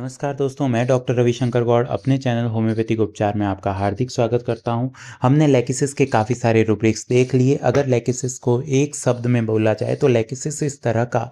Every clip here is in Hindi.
नमस्कार दोस्तों, मैं डॉक्टर रविशंकर गौड़ अपने चैनल होम्योपैथिक उपचार में आपका हार्दिक स्वागत करता हूं। हमने लेकिसिस के काफ़ी सारे रूब्रिक्स देख लिए। अगर लेकिसिस को एक शब्द में बोला जाए तो लेकिसिस इस तरह का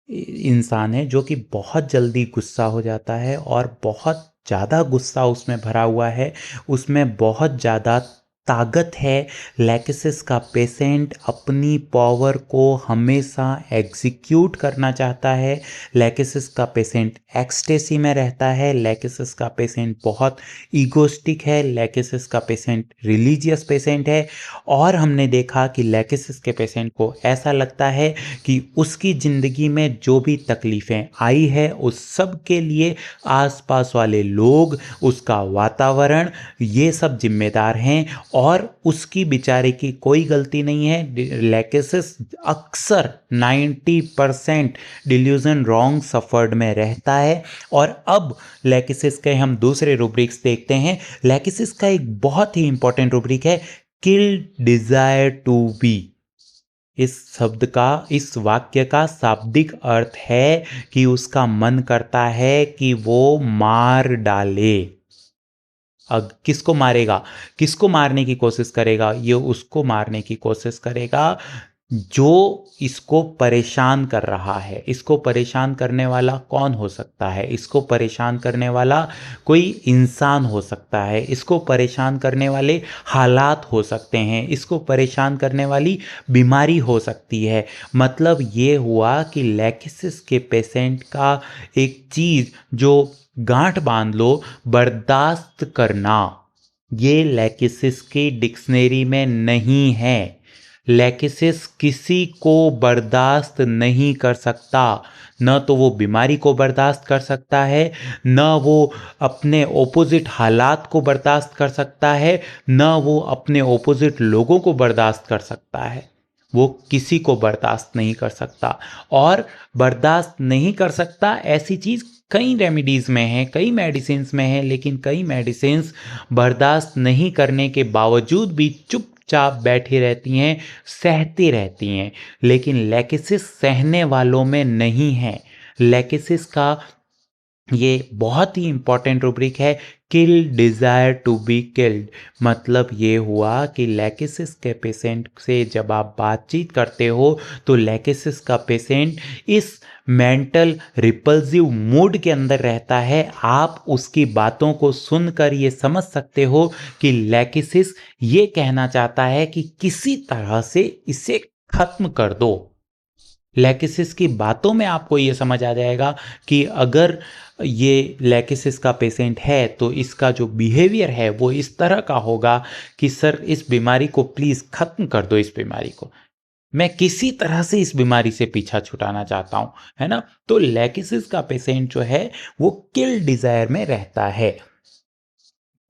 इंसान है जो कि बहुत जल्दी गुस्सा हो जाता है और बहुत ज़्यादा गुस्सा उसमें भरा हुआ है, उसमें बहुत ज़्यादा ताकत है। लेकिसिस का पेशेंट अपनी पावर को हमेशा एग्जीक्यूट करना चाहता है। लेकिसिस का पेशेंट एक्सटेसी में रहता है। लेकिसिस का पेशेंट बहुत ईगोस्टिक है। लेकिसिस का पेशेंट रिलीजियस पेशेंट है। और हमने देखा कि लेकिसिस के पेशेंट को ऐसा लगता है कि उसकी ज़िंदगी में जो भी तकलीफ़ें आई है उस सब के लिए आसपास वाले लोग, उसका वातावरण, ये सब जिम्मेदार हैं और उसकी बेचारे की कोई गलती नहीं है। लेकिसिस अक्सर 90% डिल्यूजन रॉन्ग सफर्ड में रहता है। और अब लेकिसिस के हम दूसरे रूब्रिक्स देखते हैं। लेकिसिस का एक बहुत ही इंपॉर्टेंट रूब्रिक है, किल डिजायर टू बी। इस शब्द का, इस वाक्य का शाब्दिक अर्थ है कि उसका मन करता है कि वो मार डाले। अब किसको मारेगा? किसको मारने की कोशिश करेगा? ये उसको मारने की कोशिश करेगा जो इसको परेशान कर रहा है। इसको परेशान करने वाला कौन हो सकता है? इसको परेशान करने वाला कोई इंसान हो सकता है। इसको परेशान करने वाले हालात हो सकते हैं। इसको परेशान करने वाली बीमारी हो सकती है। मतलब ये हुआ कि लेकिसिस के पेशेंट का एक चीज़ जो गांठ बांध लो, बर्दाश्त करना, ये लेकिसिस की डिक्शनरी में नहीं है। लेकिसिस किसी को बर्दाश्त नहीं कर सकता। न तो वो बीमारी को बर्दाश्त कर सकता है, न वो अपने ओपोजिट हालात को बर्दाश्त कर सकता है, न वो अपने ओपोजिट लोगों को बर्दाश्त कर सकता है। वो किसी को बर्दाश्त नहीं कर सकता। और बर्दाश्त नहीं कर सकता ऐसी चीज़ कई रेमेडीज़ में है, कई मेडिसिन्स में है, लेकिन कई मेडिसिन्स बर्दाश्त नहीं करने के बावजूद भी चुपचाप बैठी रहती हैं, सहती रहती हैं। लेकिन लेकिसिस सहने वालों में नहीं है। लेकिसिस का ये बहुत ही इंपॉर्टेंट रूब्रिक है, किल डिज़ायर टू बी किल्ड। मतलब ये हुआ कि लेकिसिस के पेशेंट से जब आप बातचीत करते हो तो लेकिसिस का पेशेंट इस मेंटल रिपल्सिव मूड के अंदर रहता है। आप उसकी बातों को सुनकर ये समझ सकते हो कि लेकिसिस ये कहना चाहता है कि किसी तरह से इसे खत्म कर दो। लेकिसिस की बातों में आपको ये समझ आ जाएगा कि अगर ये लेकिसिस का पेशेंट है तो इसका जो बिहेवियर है वो इस तरह का होगा कि सर इस बीमारी को प्लीज़ ख़त्म कर दो। इस बीमारी को मैं किसी तरह से इस बीमारी से पीछा छुटाना चाहता हूँ, है ना? तो लेकिसिस का पेशेंट जो है वो किल डिज़ायर में रहता है।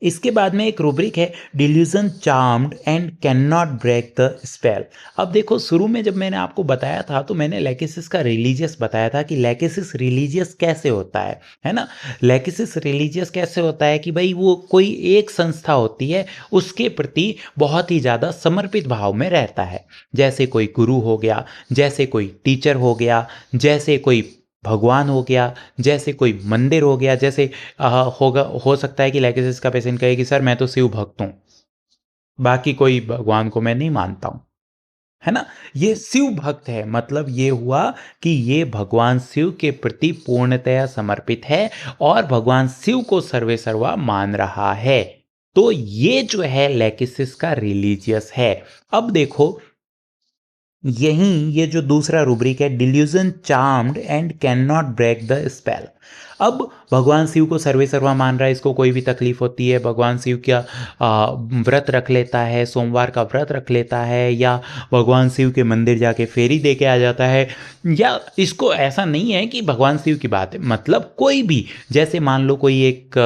इसके बाद में एक रूब्रिक है, delusion charmed and can not break the spell. अब देखो, शुरू में जब मैंने आपको बताया था तो मैंने लेकिसिस का रिलीजियस बताया था कि लेकिसिस रिलीजियस कैसे होता है ना? लेकिसिस रिलीजियस कैसे होता है कि भाई वो कोई एक संस्था होती है, उसके प्रति बहुत ही ज़्यादा समर्पित भाव में रहता है। जैसे कोई गुरु हो गया, जैसे कोई टीचर हो गया, जैसे कोई भगवान हो गया, जैसे कोई मंदिर हो गया। जैसे हो सकता है कि लेकिसिस का पेशेंट कहे कि सर मैं तो शिव भक्त हूँ, बाकी कोई भगवान को मैं नहीं मानता हूँ, है ना? ये शिव भक्त है, मतलब ये हुआ कि ये भगवान शिव के प्रति पूर्णतया समर्पित है और भगवान शिव को सर्वे सर्वा मान रहा है। तो ये जो है लेकिसिस का रिलीजियस है। अब देखो, यहीं ये जो दूसरा रूब्रिक है, delusion charmed and can not break the spell. अब भगवान शिव को सर्वे सर्वा मान रहा है, इसको कोई भी तकलीफ होती है, भगवान शिव का व्रत रख लेता है, सोमवार का व्रत रख लेता है, या भगवान शिव के मंदिर जाके फेरी दे के आ जाता है। या इसको ऐसा नहीं है कि भगवान शिव की बात है, मतलब कोई भी, जैसे मान लो कोई एक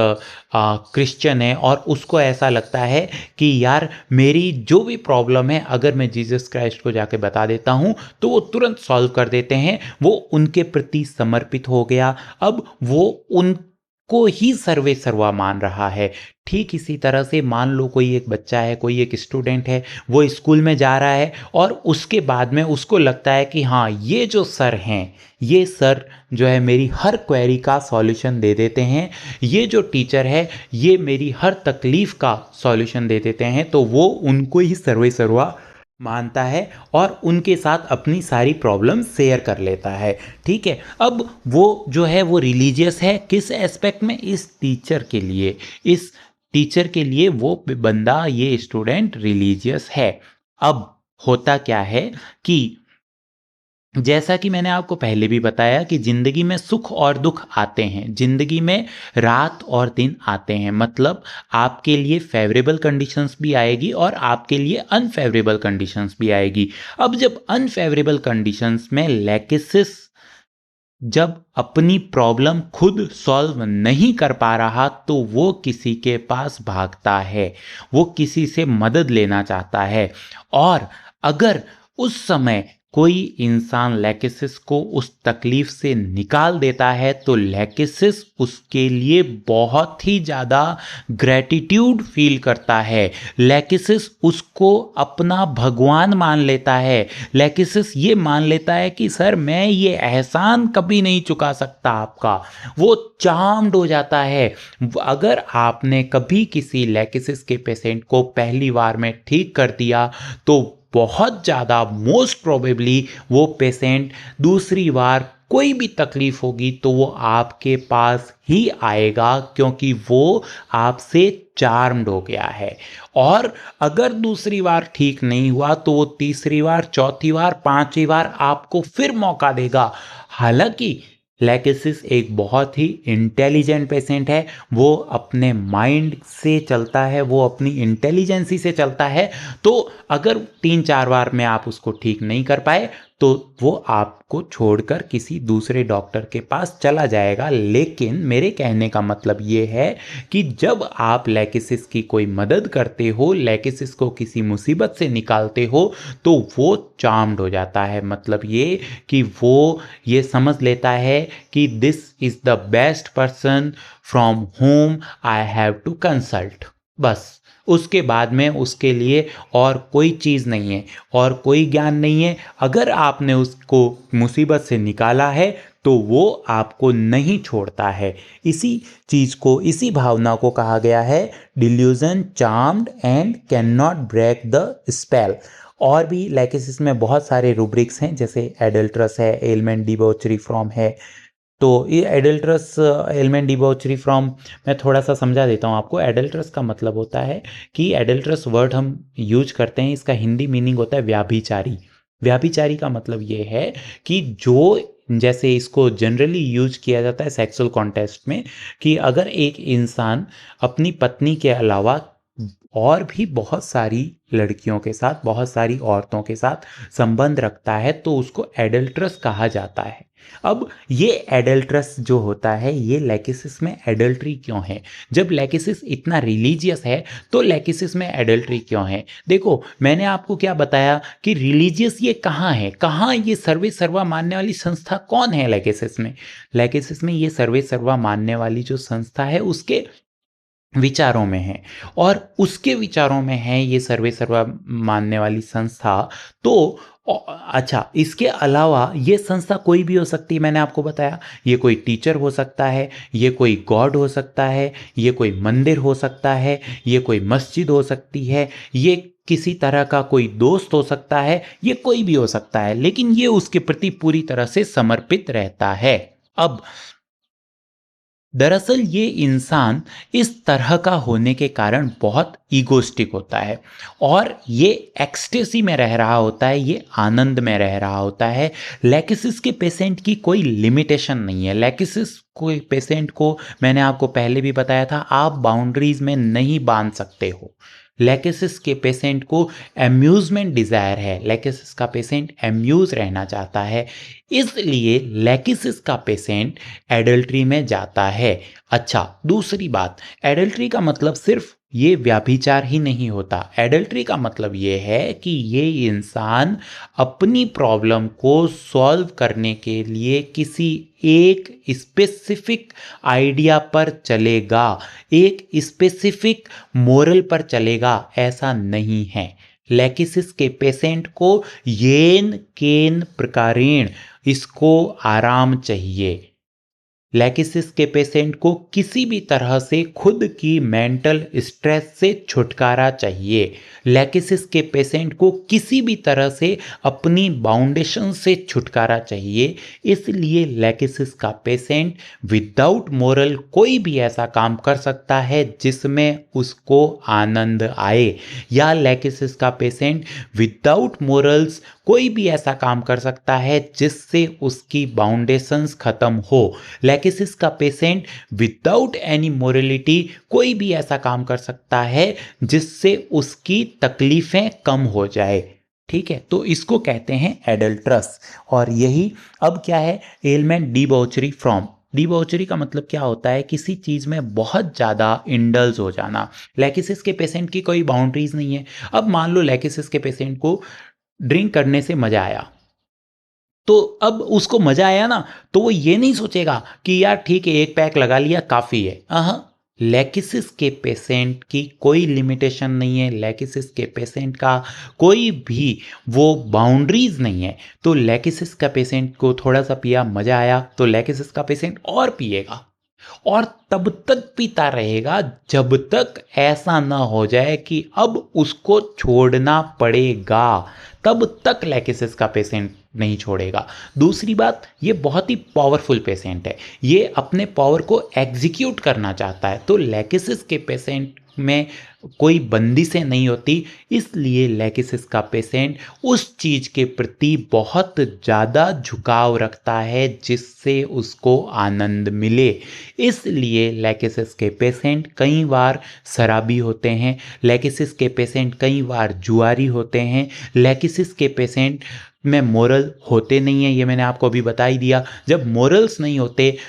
क्रिश्चियन है और उसको ऐसा लगता है कि यार मेरी जो भी प्रॉब्लम है अगर मैं जीसस क्राइस्ट को जाके बता देता हूँ तो वो तुरंत सॉल्व कर देते हैं। वो उनके प्रति समर्पित हो गया। अब वो उन को ही सर्वे सर्वा मान रहा है। ठीक इसी तरह से मान लो कोई एक बच्चा है, कोई एक स्टूडेंट है, वो स्कूल में जा रहा है और उसके बाद में उसको लगता है कि हाँ, ये जो सर हैं, ये सर जो है मेरी हर क्वेरी का सॉल्यूशन दे देते हैं, ये जो टीचर है ये मेरी हर तकलीफ़ का सॉल्यूशन दे देते हैं, तो वो उनको ही सर्वे सर्वा मानता है और उनके साथ अपनी सारी प्रॉब्लम शेयर कर लेता है। ठीक है, अब वो जो है वो रिलीजियस है किस एस्पेक्ट में? इस टीचर के लिए, इस टीचर के लिए वो बंदा, ये स्टूडेंट रिलीजियस है। अब होता क्या है कि जैसा कि मैंने आपको पहले भी बताया कि ज़िंदगी में सुख और दुख आते हैं, ज़िंदगी में रात और दिन आते हैं, मतलब आपके लिए फेवरेबल कंडीशंस भी आएगी और आपके लिए अनफेवरेबल कंडीशंस भी आएगी। अब जब अनफेवरेबल कंडीशंस में लैकिसिस जब अपनी प्रॉब्लम खुद सॉल्व नहीं कर पा रहा तो वो किसी के पास भागता है, वो किसी से मदद लेना चाहता है। और अगर उस समय कोई इंसान लैकिसिस को उस तकलीफ से निकाल देता है तो लैकिसिस उसके लिए बहुत ही ज़्यादा ग्रैटिट्यूड फील करता है। लैकिसिस उसको अपना भगवान मान लेता है। लैकिसिस ये मान लेता है कि सर मैं ये एहसान कभी नहीं चुका सकता आपका। वो चार्म्ड हो जाता है। अगर आपने कभी किसी लैकिसिस के पेशेंट को पहली बार में ठीक कर दिया तो बहुत ज़्यादा मोस्ट प्रोबेबली वो पेशेंट दूसरी बार कोई भी तकलीफ होगी तो वो आपके पास ही आएगा, क्योंकि वो आपसे चार्म्ड हो गया है। और अगर दूसरी बार ठीक नहीं हुआ तो वो तीसरी बार, चौथी बार, पांचवी बार आपको फिर मौका देगा। हालांकि लैकिसिस एक बहुत ही इंटेलिजेंट पेशेंट है, वो अपने माइंड से चलता है, वो अपनी इंटेलिजेंसी से चलता है। तो अगर 3-4 बार में आप उसको ठीक नहीं कर पाए तो वो आपको छोड़कर किसी दूसरे डॉक्टर के पास चला जाएगा। लेकिन मेरे कहने का मतलब ये है कि जब आप लैकिसिस की कोई मदद करते हो, लैकिसिस को किसी मुसीबत से निकालते हो, तो वो चार्म्ड हो जाता है। मतलब ये कि वो ये समझ लेता है कि this is the best person from home I have to consult. बस उसके बाद में उसके लिए और कोई चीज़ नहीं है और कोई ज्ञान नहीं है। अगर आपने उसको मुसीबत से निकाला है तो वो आपको नहीं छोड़ता है। इसी चीज़ को, इसी भावना को कहा गया है delusion charmed and can not break the spell. और भी लैकिसिस में बहुत सारे रूब्रिक्स हैं, जैसे एडल्ट्रस है, एलिमेंट डिबॉचरी फ्रॉम है। तो ये एडल्ट्रस, एलिमेंट डिबॉचरी फ्रॉम, मैं थोड़ा सा समझा देता हूँ आपको। एडल्ट्रस का मतलब होता है कि एडल्ट्रस वर्ड हम यूज करते हैं, इसका हिंदी मीनिंग होता है व्याभिचारी। व्याभिचारी का मतलब ये है कि जो, जैसे इसको जनरली यूज किया जाता है सेक्सुअल कॉन्टेक्स्ट में, कि अगर एक इंसान अपनी पत्नी के अलावा और भी बहुत सारी लड़कियों के साथ, बहुत सारी औरतों के साथ संबंध रखता है तो उसको एडल्ट्रस कहा जाता है। अब ये एडल्ट्रस जो होता है, ये लैकिसिस में एडल्ट्री क्यों है? जब लैकिसिस इतना रिलीजियस है तो लैकिसिस में एडल्ट्री क्यों है? देखो, मैंने आपको क्या बताया कि रिलीजियस ये कहाँ है, कहाँ ये सर्वे सर्वा मानने वाली संस्था कौन है लैकिसिस में? लैकिसिस में ये सर्वे सर्वा मानने वाली जो संस्था है उसके विचारों में है, और उसके विचारों में है ये सर्वे सर्वा मानने वाली संस्था। तो अच्छा, इसके अलावा ये संस्था कोई भी हो सकती है। मैंने आपको बताया ये कोई टीचर हो सकता है, ये कोई गॉड हो सकता है, ये कोई मंदिर हो सकता है, ये कोई मस्जिद हो सकती है, ये किसी तरह का कोई दोस्त हो सकता है, ये कोई भी हो सकता है, लेकिन ये उसके प्रति पूरी तरह से समर्पित रहता है। अब दरअसल ये इंसान इस तरह का होने के कारण बहुत ईगोस्टिक होता है और ये एक्सटेसी में रह रहा होता है, ये आनंद में रह रहा होता है। लैकिसिस के पेशेंट की कोई लिमिटेशन नहीं है। लैकिसिस कोई पेशेंट को, मैंने आपको पहले भी बताया था, आप बाउंड्रीज में नहीं बांध सकते हो। लैकिसिस के पेशेंट को एम्यूजमेंट डिज़ायर है, लैकिसिस का पेशेंट एम्यूज रहना चाहता है, इसलिए लैकिसिस का पेशेंट एडल्ट्री में जाता है। अच्छा, दूसरी बात, एडल्ट्री का मतलब सिर्फ ये व्यभिचार ही नहीं होता। एडल्ट्री का मतलब ये है कि ये इंसान अपनी प्रॉब्लम को सॉल्व करने के लिए किसी एक स्पेसिफिक आइडिया पर चलेगा, एक स्पेसिफिक मोरल पर चलेगा, ऐसा नहीं है। लेकिसिस के पेशेंट को येन केन प्रकारेण, इसको आराम चाहिए। लेकिसिस के पेशेंट को किसी भी तरह से खुद की मेंटल स्ट्रेस से छुटकारा चाहिए। लेकिसिस के पेशेंट को किसी भी तरह से अपनी बाउंडेशन से छुटकारा चाहिए। इसलिए लेकिसिस का पेशेंट विदाउट मोरल कोई भी ऐसा काम कर सकता है जिसमें उसको आनंद आए, या लेकिसिस का पेशेंट विदाउट मोरल्स कोई भी ऐसा काम कर सकता है जिससे उसकी बाउंडेशंस खत्म हो। लेकिसिस का पेशेंट विदाउट एनी मोरलिटी कोई भी ऐसा काम कर सकता है जिससे उसकी तकलीफें कम हो जाए। ठीक है, तो इसको कहते हैं एडल्ट्रस। और यही अब क्या है, एलमेंट डिबॉचरी फ्रॉम। डिबॉचरी का मतलब क्या होता है, किसी चीज में बहुत ज्यादा इंडल्ज हो जाना। लेकिसिस के पेशेंट की कोई बाउंड्रीज नहीं है। अब मान लो लेकिसिस के पेशेंट को ड्रिंक करने से मजा आया, तो अब उसको मजा आया ना, तो वो ये नहीं सोचेगा कि यार ठीक है एक पैक लगा लिया काफी है। लेकिसिस के पेशेंट की कोई लिमिटेशन नहीं है, लेकिसिस के पेशेंट का कोई भी वो बाउंड्रीज नहीं है। तो लेकिसिस का पेशेंट को थोड़ा सा पिया, मजा आया, तो लेकिसिस का पेशेंट और पिएगा, और तब तक पीता रहेगा जब तक ऐसा ना हो जाए कि अब उसको छोड़ना पड़ेगा। तब तक लेकिसिस का पेशेंट नहीं छोड़ेगा। दूसरी बात, ये बहुत ही पावरफुल पेशेंट है, ये अपने पावर को एग्जीक्यूट करना चाहता है। तो लेकिसिस के पेशेंट में कोई बंदिशें नहीं होती, इसलिए लेकिसिस का पेशेंट उस चीज के प्रति बहुत ज़्यादा झुकाव रखता है जिससे उसको आनंद मिले। इसलिए लेकिसिस के पेशेंट कई बार शराबी होते हैं, लेकिसिस के पेशेंट कई बार जुआरी होते हैं, लेकिसिस के पेशेंट में मोरल होते नहीं है, ये मैंने आपको अभी बता ही दिया। जब मोरल्स नहीं होते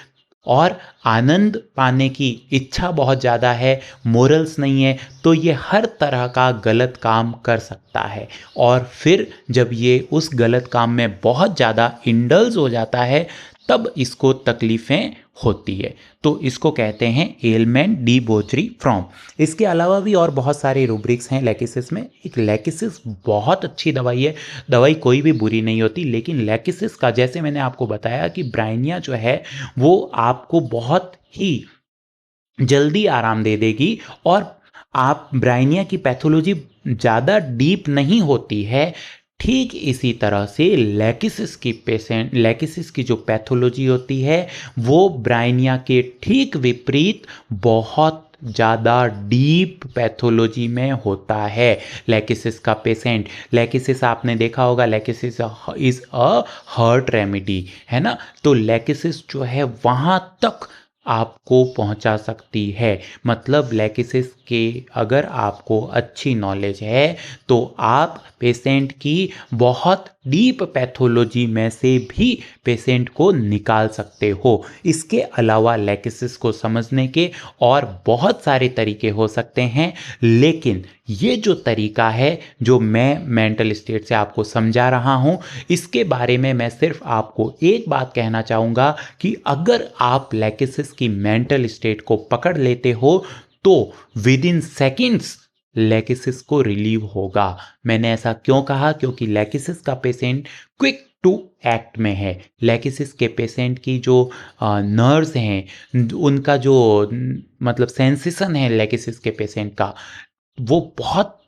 और आनंद पाने की इच्छा बहुत ज़्यादा है, मोरल्स नहीं है, तो ये हर तरह का गलत काम कर सकता है। और फिर जब ये उस गलत काम में बहुत ज़्यादा इंडल्ज हो जाता है, तब इसको तकलीफ़ें होती है। तो इसको कहते हैं एलमेंट डिबॉचरी फ्रॉम। इसके अलावा भी और बहुत सारे रूब्रिक्स हैं लेकिसिस में। एक लेकिसिस बहुत अच्छी दवाई है, दवाई कोई भी बुरी नहीं होती, लेकिन लेकिसिस का जैसे मैंने आपको बताया कि ब्राइनिया जो है वो आपको बहुत ही जल्दी आराम दे देगी, और आप ब्राइनिया की पैथोलॉजी ज़्यादा डीप नहीं होती है। ठीक इसी तरह से लेकिसिस की जो पैथोलॉजी होती है वो ब्राइनिया के ठीक विपरीत बहुत ज़्यादा डीप पैथोलॉजी में होता है। लेकिसिस का पेशेंट, लेकिसिस आपने देखा होगा, लेकिसिस इज़ अ हर्ट रेमेडी, है ना। तो लेकिसिस जो है वहाँ तक आपको पहुंचा सकती है। मतलब लेकिसिस के अगर आपको अच्छी नॉलेज है तो आप पेशेंट की बहुत डीप पैथोलॉजी में से भी पेशेंट को निकाल सकते हो। इसके अलावा लेकिसिस को समझने के और बहुत सारे तरीके हो सकते हैं, लेकिन ये जो तरीका है जो मैं मेंटल स्टेट से आपको समझा रहा हूँ, इसके बारे में मैं सिर्फ आपको एक बात कहना चाहूँगा कि अगर आप लेकिसिस की मेंटल स्टेट को पकड़ लेते हो तो विद इन सेकेंड्स लेकिसिस को रिलीव होगा। मैंने ऐसा क्यों कहा, क्योंकि लेकिसिस का पेशेंट क्विक टू एक्ट में है। लेकिसिस के पेशेंट की जो नर्व्स हैं, उनका जो मतलब सेंसेशन है लेकिसिस के पेशेंट का, वो बहुत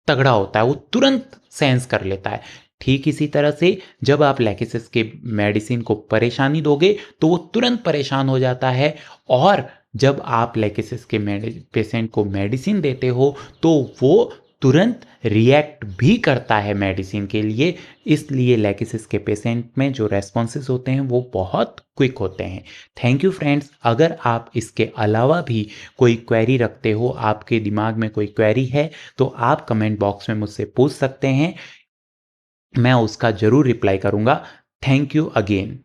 तगड़ा होता है, वो तुरंत सेंस कर लेता है। ठीक इसी तरह से जब आप लेकिसिस के मेडिसिन को परेशानी दोगे तो वो तुरंत परेशान हो जाता है, और जब आप लेकिसिस के पेशेंट को मेडिसिन देते हो तो वो तुरंत रिएक्ट भी करता है मेडिसिन के लिए। इसलिए लेकिसिस के पेशेंट में जो रेस्पॉन्सेस होते हैं वो बहुत क्विक होते हैं। Thank you friends. अगर आप इसके अलावा भी कोई क्वेरी रखते हो, आपके दिमाग में कोई क्वेरी है, तो आप कमेंट बॉक्स में मुझसे पूछ सकते हैं, मैं उसका ज़रूर रिप्लाई करूँगा। Thank you again.